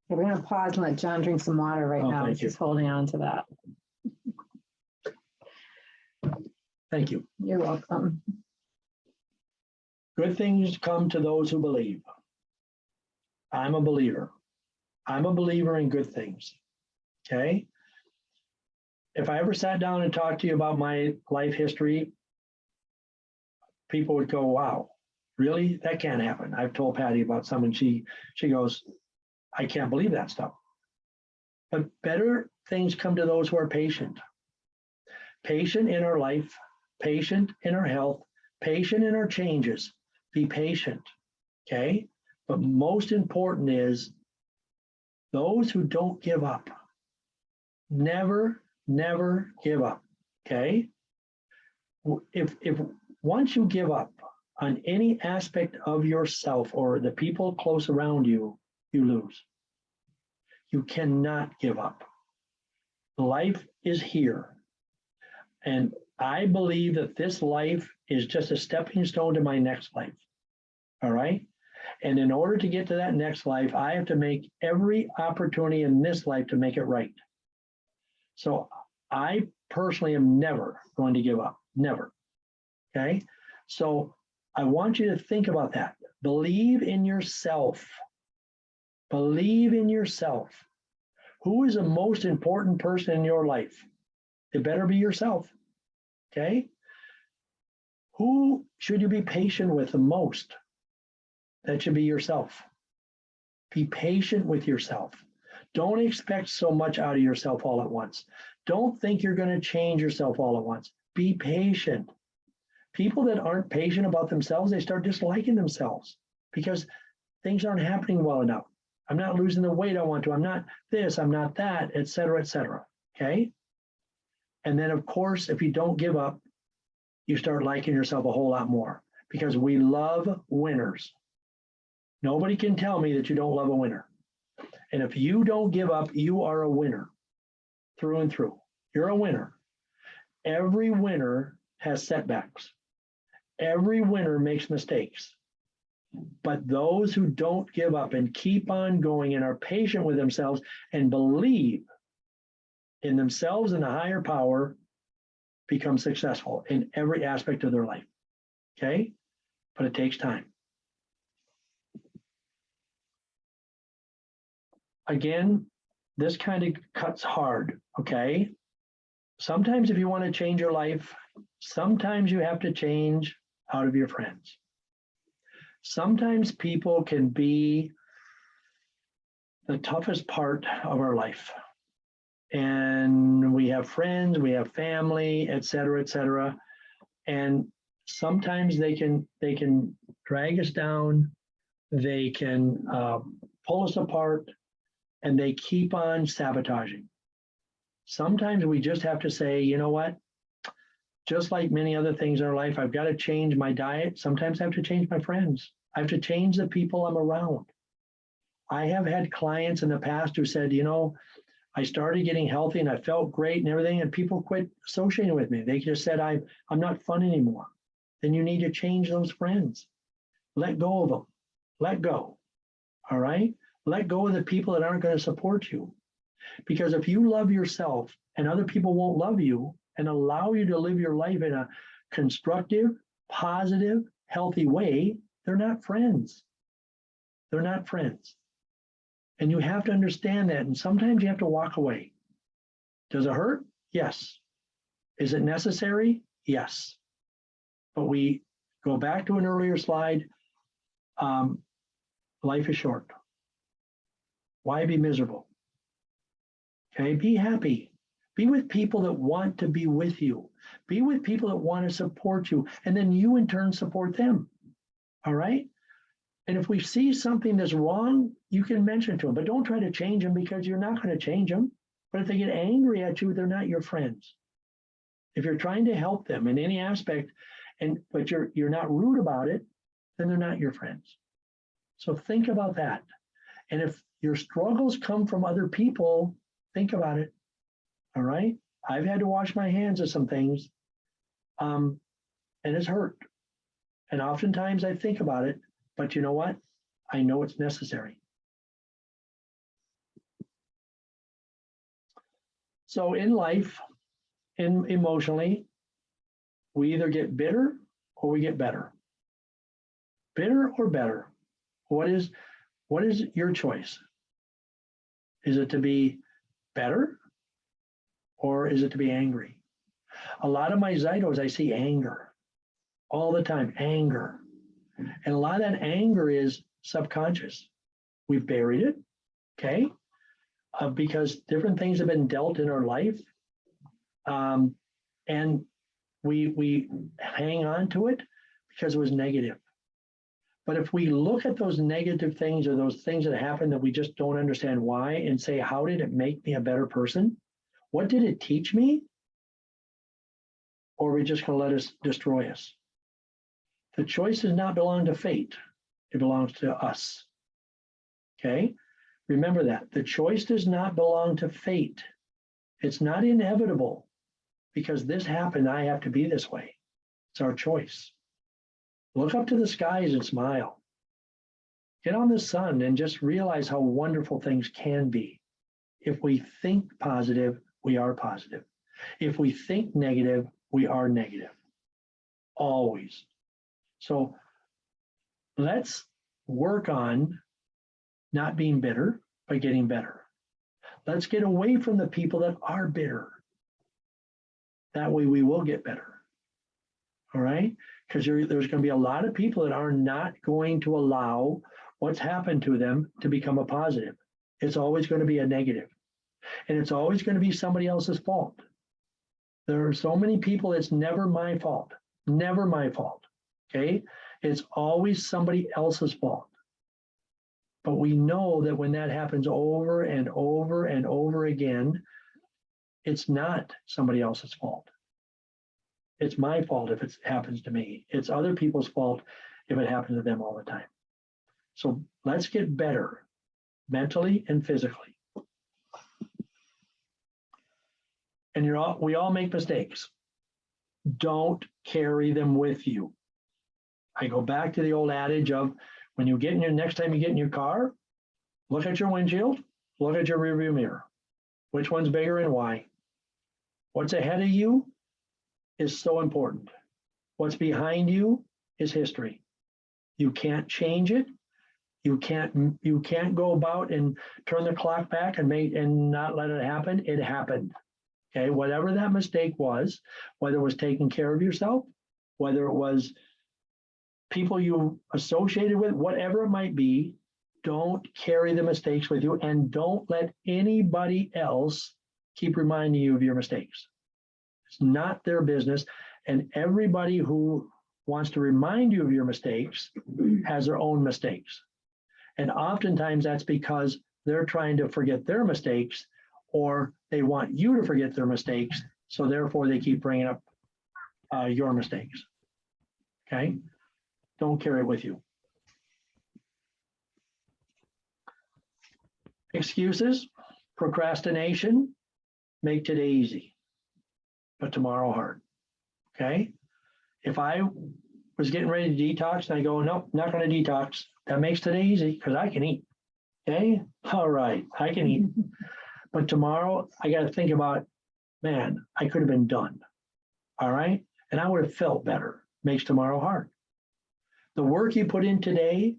We're going to pause and let John drink some water right now. Thank you. He's holding on to that. Thank you. You're welcome. Good things come to those who believe. I'm a believer. I'm a believer in good things. Okay. If I ever sat down and talked to you about my life history, people would go, wow, really? That can't happen. I've told Patty about some and she goes, I can't believe that stuff. But better things come to those who are patient. Patient in our life, patient in our health, patient in our changes. Be patient. Okay. But most important is those who don't give up. Never give up. Okay. If once you give up on any aspect of yourself or the people close around you, you lose. You cannot give up. Life is here. And I believe that this life is just a stepping stone to my next life. All right. And in order to get to that next life, I have to make every opportunity in this life to make it right. So I personally am never going to give up, never. Okay. So I want you to think about that. Believe in yourself. Believe in yourself. Who is the most important person in your life? It better be yourself. Okay. Who should you be patient with the most? That should be yourself. Be patient with yourself. Don't expect so much out of yourself all at once. Don't think you're going to change yourself all at once. Be patient. People that aren't patient about themselves, they start disliking themselves because things aren't happening well enough. I'm not losing the weight I want to. I'm not this, I'm not that, et cetera, et cetera. Okay. And then, of course, if you don't give up, you start liking yourself a whole lot more because we love winners. Nobody can tell me that you don't love a winner. And if you don't give up, you are a winner through and through. You're a winner. Every winner has setbacks. Every winner makes mistakes. But those who don't give up and keep on going and are patient with themselves and believe in themselves and the higher power become successful in every aspect of their life. Okay? But it takes time. Again, this kind of cuts hard, okay? Sometimes if you want to change your life, sometimes you have to change out of your friends. Sometimes people can be the toughest part of our life. And we have friends, we have family, et cetera, et cetera. And sometimes they can drag us down, they can pull us apart, and they keep on sabotaging. Sometimes we just have to say, you know what? Just like many other things in our life, I've got to change my diet. Sometimes I have to change my friends. I have to change the people I'm around. I have had clients in the past who said, you know, I started getting healthy and I felt great and everything, and people quit associating with me. They just said, I'm not fun anymore. Then you need to change those friends. Let go of them. Let go. All right? Let go of the people that aren't going to support you. Because if you love yourself and other people won't love you and allow you to live your life in a constructive, positive, healthy way, they're not friends. They're not friends. And you have to understand that. And sometimes you have to walk away. Does it hurt? Yes. Is it necessary? Yes. But we go back to an earlier slide. Life is short. Why be miserable? Okay, be happy. Be with people that want to be with you. Be with people that want to support you. And then you in turn support them. All right? And if we see something that's wrong, you can mention it to them, but don't try to change them because you're not going to change them. But if they get angry at you, they're not your friends. If you're trying to help them in any aspect, but you're not rude about it, then they're not your friends. So think about that. And if your struggles come from other people, think about it. All right? I've had to wash my hands of some things, and it's hurt. And oftentimes I think about it, but you know what? I know it's necessary. So in life, emotionally, we either get bitter or we get better. Bitter or better? What is your choice? Is it to be better or is it to be angry? A lot of my Zytos, I see anger all the time, anger. And a lot of that anger is subconscious. We've buried it, okay? Because different things have been dealt in our life. And we hang on to it because it was negative. But if we look at those negative things or those things that happen that we just don't understand why and say, how did it make me a better person? What did it teach me? Or are we just going to let us destroy us? The choice does not belong to fate. It belongs to us. Okay? Remember that. The choice does not belong to fate. It's not inevitable. Because this happened, I have to be this way. It's our choice. Look up to the skies and smile. Get on the sun and just realize how wonderful things can be. If we think positive, we are positive. If we think negative, we are negative. Always. So let's work on not being bitter, but getting better. Let's get away from the people that are bitter. That way we will get better. All right? Because there's going to be a lot of people that are not going to allow what's happened to them to become a positive. It's always going to be a negative. And it's always going to be somebody else's fault. There are so many people, it's never my fault. Never my fault. Okay? It's always somebody else's fault. But we know that when that happens over and over and over again, it's not somebody else's fault. It's my fault if it happens to me. It's other people's fault if it happens to them all the time. So let's get better mentally and physically. And we all make mistakes. Don't carry them with you. I go back to the old adage of when you get in next time you get in your car, look at your windshield, look at your rearview mirror. Which one's bigger and why? What's ahead of you is so important. What's behind you is history. You can't change it. You can't go about and turn the clock back and not let it happen. It happened. Okay, whatever that mistake was, whether it was taking care of yourself, whether it was people you associated with, whatever it might be, don't carry the mistakes with you and don't let anybody else keep reminding you of your mistakes. It's not their business. And everybody who wants to remind you of your mistakes has their own mistakes. And oftentimes that's because they're trying to forget their mistakes or they want you to forget their mistakes. So therefore they keep bringing up your mistakes. Okay? Don't carry it with you. Excuses, procrastination, make today easy, but tomorrow hard. Okay? If I was getting ready to detox and I go, nope, not going to detox, that makes today easy because I can eat. Okay? All right, I can eat. But tomorrow I got to think about, man, I could have been done. All right? And I would have felt better. Makes tomorrow hard. The work you put in today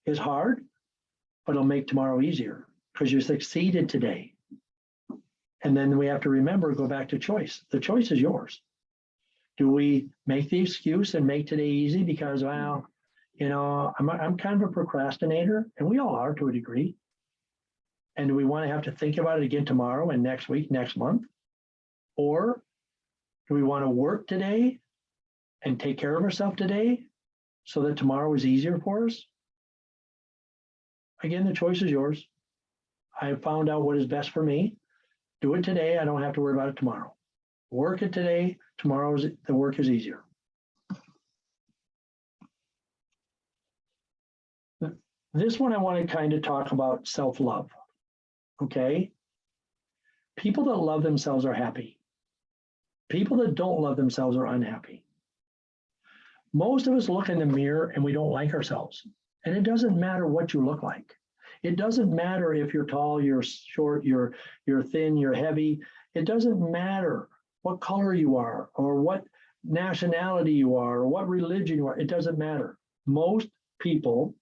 is hard, but it'll make tomorrow easier because you succeeded today. And then we have to remember, go back to choice. The choice is yours. Do we make the excuse and make today easy because, well, you know, I'm kind of a procrastinator, and we all are to a degree. And do we want to have to think about it again tomorrow and next week, next month? Or do we want to work today and take care of ourselves today so that tomorrow is easier for us? Again, the choice is yours. I found out what is best for me. Do it today. I don't have to worry about it tomorrow. Work it today. Tomorrow the work is easier. This one I want to kind of talk about self-love. Okay? People that love themselves are happy. People that don't love themselves are unhappy. Most of us look in the mirror and we don't like ourselves. And it doesn't matter what you look like. It doesn't matter if you're tall, you're short, you're thin, you're heavy. It doesn't matter what color you are or what nationality you are or what religion you are. It doesn't matter. Most people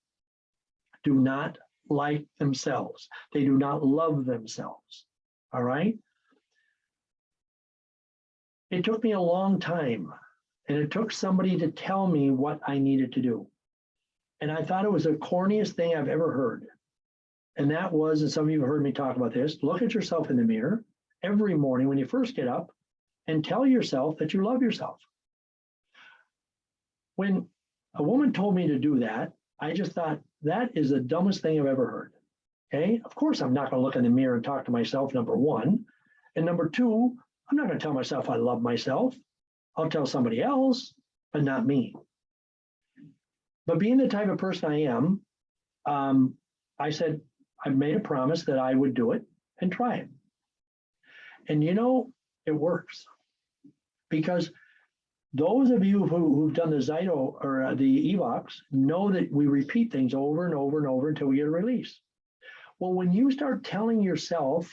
do not like themselves. They do not love themselves. All right? It took me a long time, and it took somebody to tell me what I needed to do. And I thought it was the corniest thing I've ever heard. And that was, and some of you have heard me talk about this, look at yourself in the mirror every morning when you first get up and tell yourself that you love yourself. When a woman told me to do that, I just thought, that is the dumbest thing I've ever heard. Okay? Of course, I'm not going to look in the mirror and talk to myself, number one. And number two, I'm not going to tell myself I love myself. I'll tell somebody else, but not me. But being the type of person I am, I said, I made a promise that I would do it and try it. And you know, it works. Because those of you who've done the Zyto or the EVOX know that we repeat things over and over and over until we get a release. Well, when you start telling yourself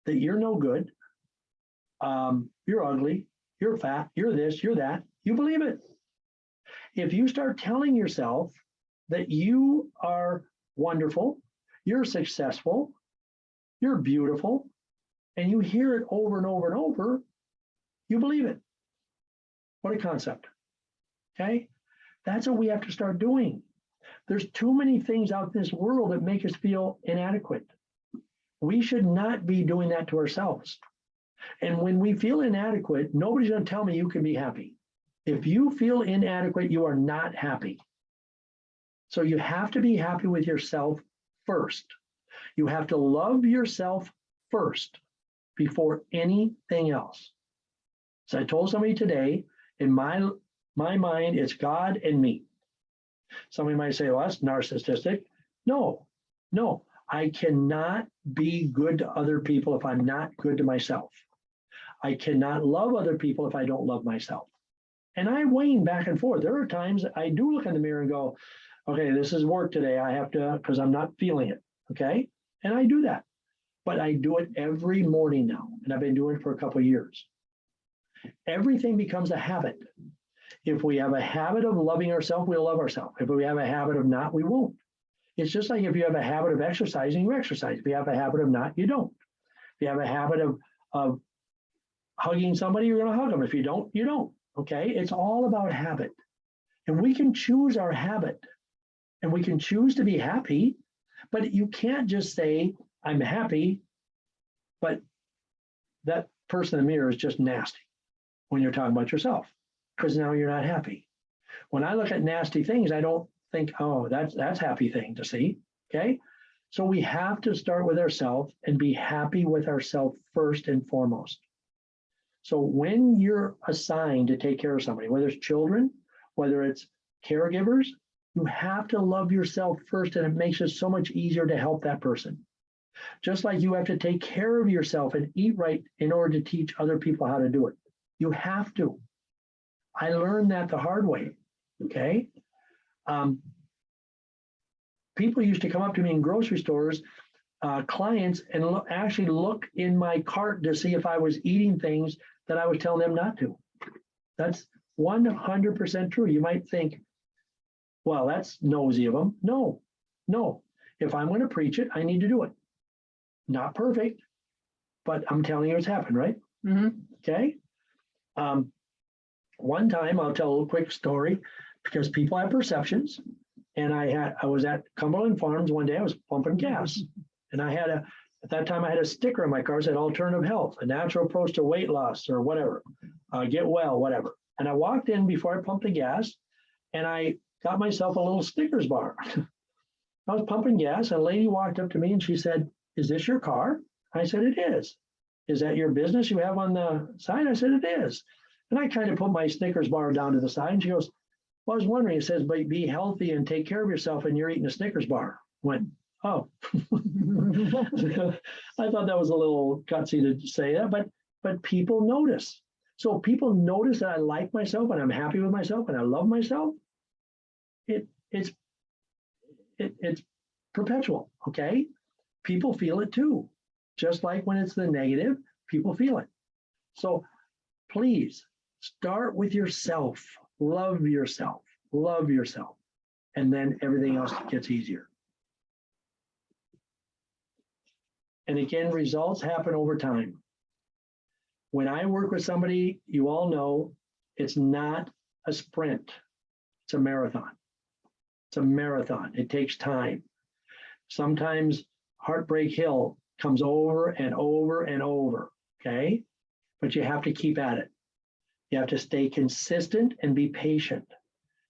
that you're no good, you're ugly, you're fat, you're this, you're that, you believe it. If you start telling yourself that you are wonderful, you're successful, you're beautiful, and you hear it over and over and over, you believe it. What a concept. Okay? That's what we have to start doing. There's too many things out in this world that make us feel inadequate. We should not be doing that to ourselves. And when we feel inadequate, nobody's going to tell me you can be happy. If you feel inadequate, you are not happy. So you have to be happy with yourself first. You have to love yourself first before anything else. So I told somebody today, in my mind, it's God and me. Somebody might say, well, that's narcissistic. No. I cannot be good to other people if I'm not good to myself. I cannot love other people if I don't love myself. And I wane back and forth. There are times I do look in the mirror and go, okay, this is work today. I have to, because I'm not feeling it. Okay. And I do that. But I do it every morning now. And I've been doing it for a couple of years. Everything becomes a habit. If we have a habit of loving ourselves, we'll love ourselves. If we have a habit of not, we won't. It's just like if you have a habit of exercising, you exercise. If you have a habit of not, you don't. If you have a habit of hugging somebody, you're going to hug them. If you don't, you don't. Okay? It's all about habit. And we can choose our habit. And we can choose to be happy. But you can't just say, I'm happy, but that person in the mirror is just nasty when you're talking about yourself, because now you're not happy. When I look at nasty things, I don't think, oh, that's a happy thing to see. Okay. So we have to start with ourselves and be happy with ourselves first and foremost. So when you're assigned to take care of somebody, whether it's children, whether it's caregivers, you have to love yourself first, and it makes it so much easier to help that person. Just like you have to take care of yourself and eat right in order to teach other people how to do it. You have to. I learned that the hard way. Okay. People used to come up to me in grocery stores, clients, and actually look in my cart to see if I was eating things that I was telling them not to. That's 100% true. You might think, well, that's nosy of them. No. If I'm going to preach it, I need to do it. Not perfect, but I'm telling you it's happened, right? Mm-hmm. Okay. One time, I'll tell a little quick story, because people have perceptions. And I was at Cumberland Farms one day. I was pumping gas, and at that time I had a sticker on my car that said "Alternative Health: a natural approach to weight loss," or whatever, get well, whatever. And I walked in before I pumped the gas, and I got myself a little Snickers bar. I was pumping gas, and a lady walked up to me and she said, "Is this your car?" I said, "It is." "Is that your business you have on the side?" I said, "It is." And I kind of put my Snickers bar down to the side, and she goes, "Well, I was wondering," it says, "but be healthy and take care of yourself, and you're eating a Snickers bar." I went, oh. I thought that was a little gutsy to say that, but people notice. So if people notice that I like myself and I'm happy with myself and I love myself, it's perpetual, okay? People feel it too. Just like when it's the negative, people feel it. So please start with yourself. Love yourself. Love yourself. And then everything else gets easier. And again, results happen over time. When I work with somebody, you all know it's not a sprint, it's a marathon. It's a marathon. It takes time. Sometimes Heartbreak Hill comes over and over and over, okay? But you have to keep at it. You have to stay consistent and be patient.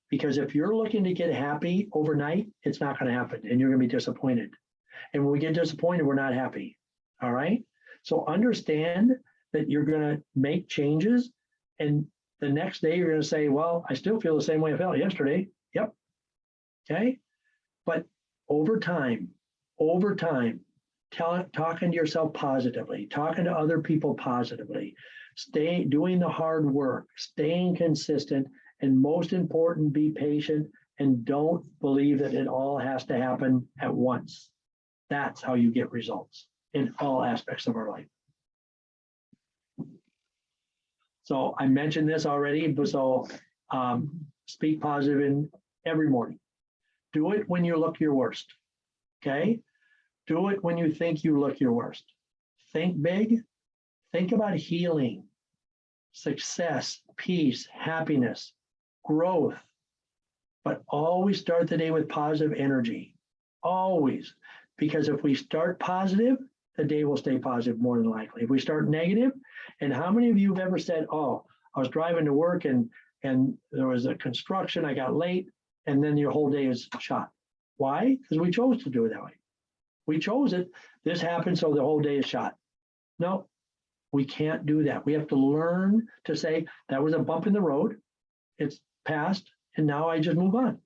Because if you're looking to get happy overnight, it's not going to happen, and you're going to be disappointed. And when we get disappointed, we're not happy. All right? So understand that you're going to make changes, and the next day you're going to say, well, I still feel the same way I felt yesterday. Yep. Okay? But over time, talking to yourself positively, talking to other people positively, doing the hard work, staying consistent, and most important, be patient, and don't believe that it all has to happen at once. That's how you get results in all aspects of our life. So I mentioned this already, but so speak positive in every morning. Do it when you look your worst. Okay? Do it when you think you look your worst. Think big. Think about healing, success, peace, happiness, growth. But always start the day with positive energy. Always. Because if we start positive, the day will stay positive more than likely. If we start negative, and how many of you have ever said, oh, I was driving to work and there was a construction, I got late, and then your whole day is shot. Why? Because we chose to do it that way. We chose it. This happened, so the whole day is shot. No, we can't do that. We have to learn to say, that was a bump in the road. It's past, and now I just move on.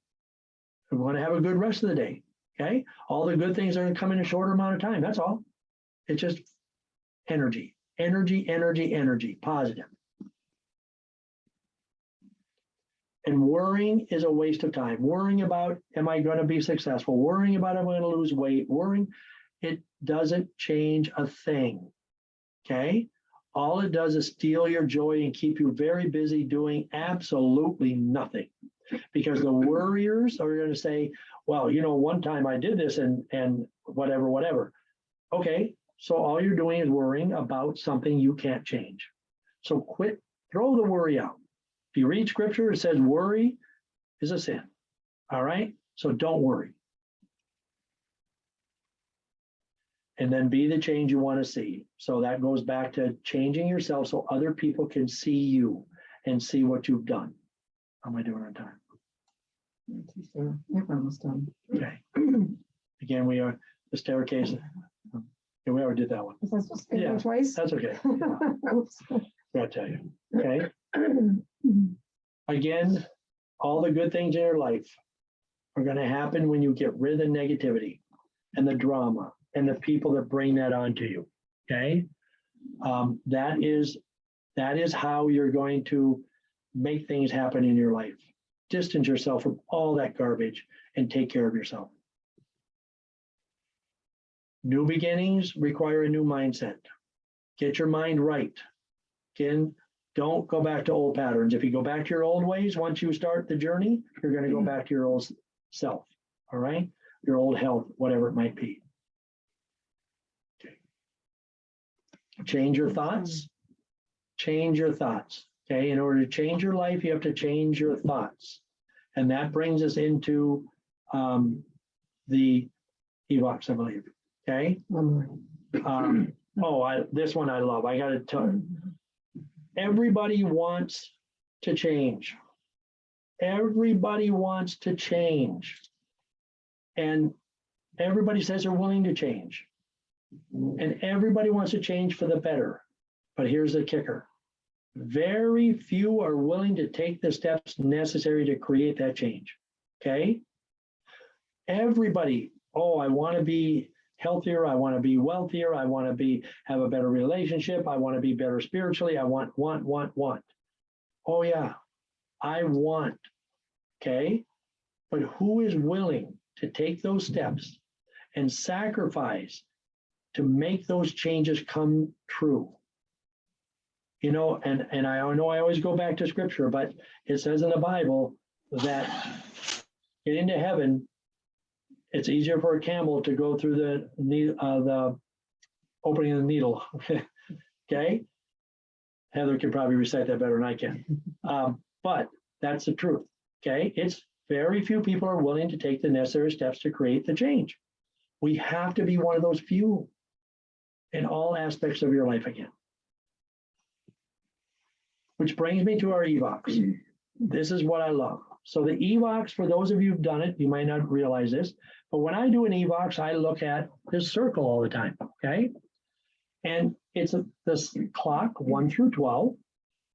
We want to have a good rest of the day. Okay? All the good things are going to come in a shorter amount of time. That's all. It's just energy, energy, energy, energy, positive. And worrying is a waste of time. Worrying about, am I going to be successful? Worrying about, am I going to lose weight? Worrying, it doesn't change a thing. Okay? All it does is steal your joy and keep you very busy doing absolutely nothing. Because the worriers are going to say, well, you know, one time I did this and whatever, whatever. Okay, so all you're doing is worrying about something you can't change. So quit, throw the worry out. If you read scripture, it says worry is a sin. All right, so don't worry. And then be the change you want to see. So that goes back to changing yourself so other people can see you and see what you've done. How am I doing on time? We're almost done. Okay. Again, we are the staircase. Yeah, we already did that one. Was I supposed to say Yeah, that twice? That's okay. Oops. I'll tell you. Okay. Again, all the good things in your life are going to happen when you get rid of the negativity and the drama and the people that bring that onto you. Okay. That is how you're going to make things happen in your life. Distance yourself from all that garbage and take care of yourself. New beginnings require a new mindset. Get your mind right. Again, don't go back to old patterns. If you go back to your old ways, once you start the journey, you're going to go back to your old self. All right? Your old health, whatever it might be. Okay. Change your thoughts. Change your thoughts. Okay, in order to change your life, you have to change your thoughts. And that brings us into the EVOX, I believe. Okay. One more. This one I love. I got to tell you. Everybody wants to change. Everybody wants to change. And everybody says they're willing to change. And everybody wants to change for the better. But here's the kicker. Very few are willing to take the steps necessary to create that change. Okay? Everybody, I want to be healthier, I want to be wealthier, I want to have a better relationship, I want to be better spiritually, I want. Oh yeah, I want. Okay? But who is willing to take those steps and sacrifice to make those changes come true? You know, and I know I always go back to scripture, but it says in the Bible that getting to heaven, it's easier for a camel to go through the opening of the needle. Okay, Heather can probably recite that better than I can, but that's the truth. Okay, it's very few people are willing to take the necessary steps to create the change. We have to be one of those few in all aspects of your life again. Which brings me to our EVOX. This is what I love. So the EVOX, for those of you who've done it, you might not realize this, but when I do an EVOX, I look at this circle all the time, okay? And it's this clock, 1 through 12.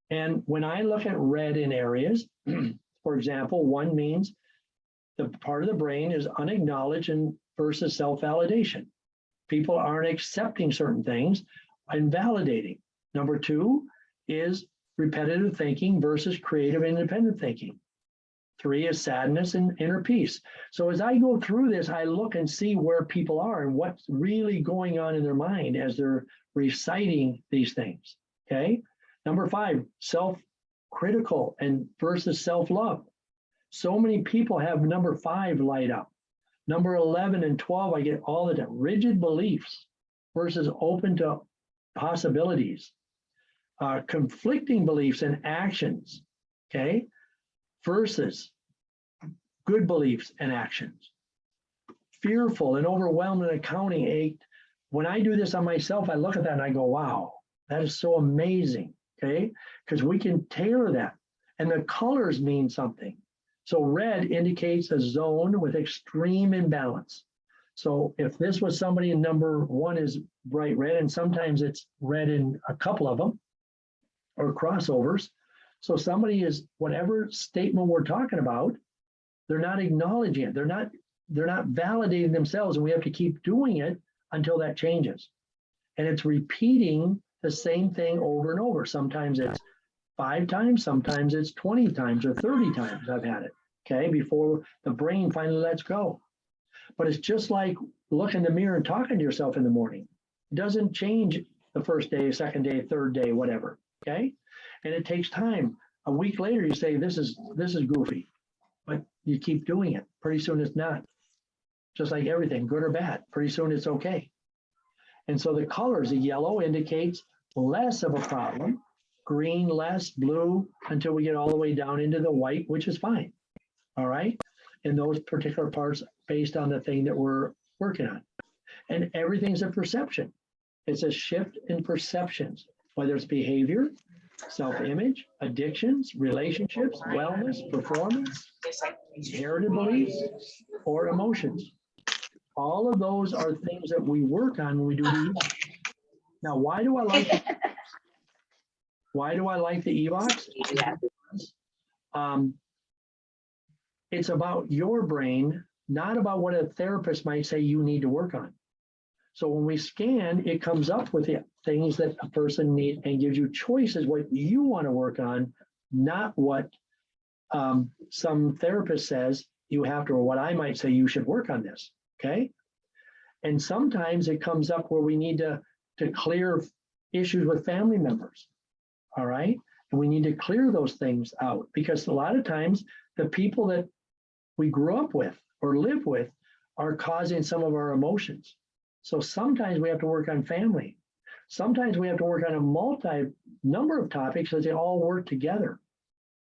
And when I look at red in areas, for example, 1 means the part of the brain is unacknowledged and versus self-validation. People aren't accepting certain things and validating. Number 2 is repetitive thinking versus creative independent thinking. 3 is sadness and inner peace. So as I go through this, I look and see where people are and what's really going on in their mind as they're reciting these things, okay? Number 5, self-critical and versus self-love. So many people have number 5 light up. Number 11 and 12, I get all the time. Rigid beliefs versus open to possibilities. Conflicting beliefs and actions, okay, versus good beliefs and actions. Fearful and overwhelmed and accounting 8. When I do this on myself, I look at that and I go, wow, that is so amazing, okay? Because we can tailor that. And the colors mean something. So red indicates a zone with extreme imbalance. So if this was somebody in number 1 is bright red, and sometimes it's red in a couple of them, or crossovers. So somebody is, whatever statement we're talking about, they're not acknowledging it. They're not validating themselves, and we have to keep doing it until that changes. And it's repeating the same thing over and over. Sometimes it's 5 times, sometimes it's 20 times or 30 times I've had it, okay, before the brain finally lets go. But it's just like look in the mirror and talking to yourself in the morning. It doesn't change the first day, second day, third day, whatever, okay? And it takes time. A week later, you say, this is goofy, but you keep doing it. Pretty soon it's not. Just like everything, good or bad, pretty soon it's okay. And so the colors, the yellow indicates less of a problem, green less, blue, until we get all the way down into the white, which is fine, all right? In those particular parts based on the thing that we're working on. And everything's a perception. It's a shift in perceptions, whether it's behavior, self-image, addictions, relationships, wellness, performance, inherited beliefs, or emotions. All of those are things that we work on when we do the EVOX. Now, why do I like the EVOX? It's about your brain, not about what a therapist might say you need to work on. So when we scan, it comes up with the things that a person needs and gives you choices what you want to work on, not what some therapist says you have to, or what I might say you should work on this, okay? And sometimes it comes up where we need to clear issues with family members, all right? And we need to clear those things out because a lot of times the people that we grew up with or live with are causing some of our emotions. So sometimes we have to work on family. Sometimes we have to work on a number of topics as they all work together,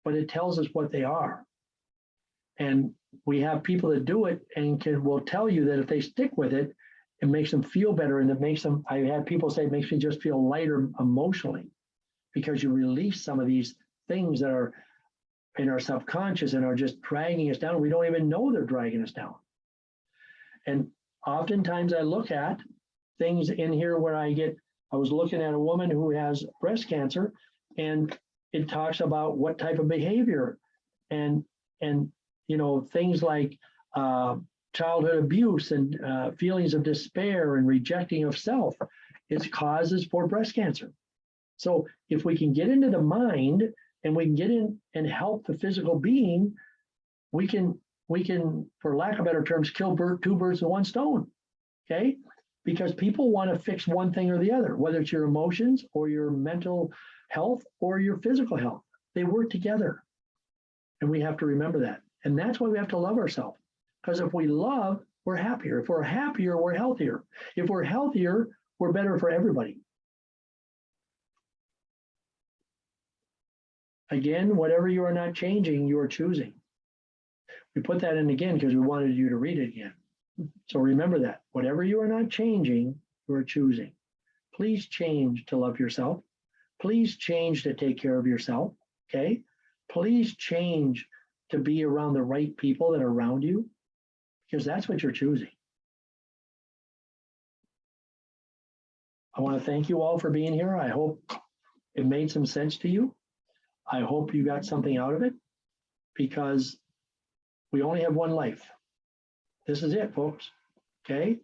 but it tells us what they are. And we have people that do it and will tell you that if they stick with it, it makes them feel better. And it makes them, I had people say, it makes me just feel lighter emotionally because you release some of these things that are in our subconscious and are just dragging us down. We don't even know they're dragging us down. And oftentimes I look at things in here where I was looking at a woman who has breast cancer, and it talks about what type of behavior and you know, things like childhood abuse and feelings of despair and rejecting of self. It's causes for breast cancer. So if we can get into the mind and we can get in and help the physical being, we can, for lack of better terms, kill 2 birds with 1 stone, okay? Because people want to fix one thing or the other, whether it's your emotions or your mental health or your physical health. They work together. And we have to remember that. And that's why we have to love ourselves. Because if we love, we're happier. If we're happier, we're healthier. If we're healthier, we're better for everybody. Again, whatever you are not changing, you are choosing. We put that in again because we wanted you to read it again. So remember that. Whatever you are not changing, you are choosing. Please change to love yourself. Please change to take care of yourself, okay? Please change to be around the right people that are around you, because that's what you're choosing. I want to thank you all for being here. I hope it made some sense to you. I hope you got something out of it, because we only have one life. This is it, folks, okay?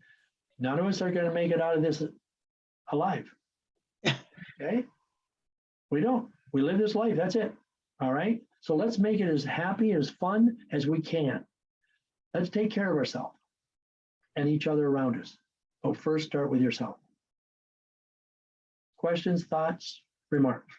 None of us are going to make it out of this alive, okay? We don't. We live this life, that's it, all right? So let's make it as happy, as fun as we can. Let's take care of ourselves and each other around us. But first, start with yourself. Questions, thoughts, remarks?